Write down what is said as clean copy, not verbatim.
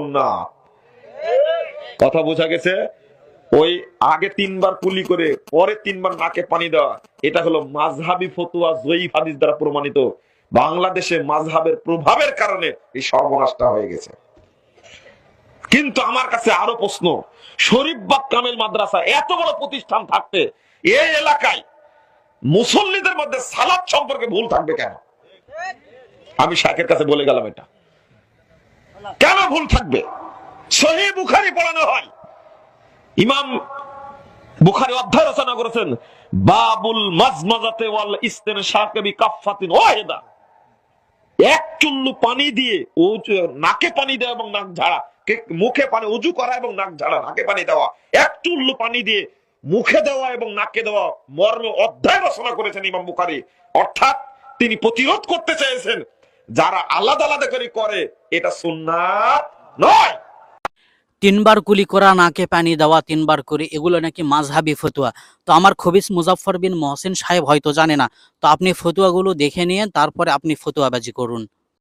সুন্নাত। কথা বোঝা গেছে? ওই আগে 3 বার কুলি করে পরে 3 বার নাকে পানি দেওয়া, এটা হলো মাযহাবী ফতোয়া যঈফ হাদিস দ্বারা প্রমাণিত। বাংলাদেশে মাযহাবের প্রভাবের কারণে এই সর্বনাশটা হয়ে গেছে। কিন্তু আমার কাছে আরো প্রশ্ন, শরীফবাগ কামেল মাদ্রাসা এত বড় প্রতিষ্ঠান থাকতে এই এলাকায় মুসল্লিদের মধ্যে সালাত সম্পর্কে ভুল থাকবে কেন? আমি শাকের কাছে বলে গেলাম, এটা কেন ভুল থাকবে? সহিহ বুখারী পড়ানো হয়, ইমাম বুখারী অধ্যায় রচনা করেছেন বাবুল মাজমাজাতে ওয়াল ইস্তিনশাকি বিকাফফাতিন ওয়াহিদা। এক চুল্লু পানি দিয়ে নাকে পানি দেওয়া এবং নাক ঝাড়া, মুখে পানি ওযু করা এবং নাক ঝাড়া, নাকে পানি দেওয়া, এক চুল্লু পানি দিয়ে মুখে দেওয়া এবং নাকে দেওয়া মর্মে অধ্যায় রচনা করেছেন ইমাম বুখারী। অর্থাৎ তিনি প্রতিরোধ করতে চেয়েছেন যারা আলাদা আলাদা করে এটা সুন্নাত নয়। 3 বার কুলি করা, নাকে পানি দেওয়া 3 বার করে, এগুলো নাকি মাযহাবী ফতোয়া। তো আমার খবিস মুজাফফর বিন মহসিন সাহেব হয়তো জানে না। তো আপনি ফতোয়াগুলো দেখে নিয়ে তারপরে আপনি ফতোয়াবাজি করুন।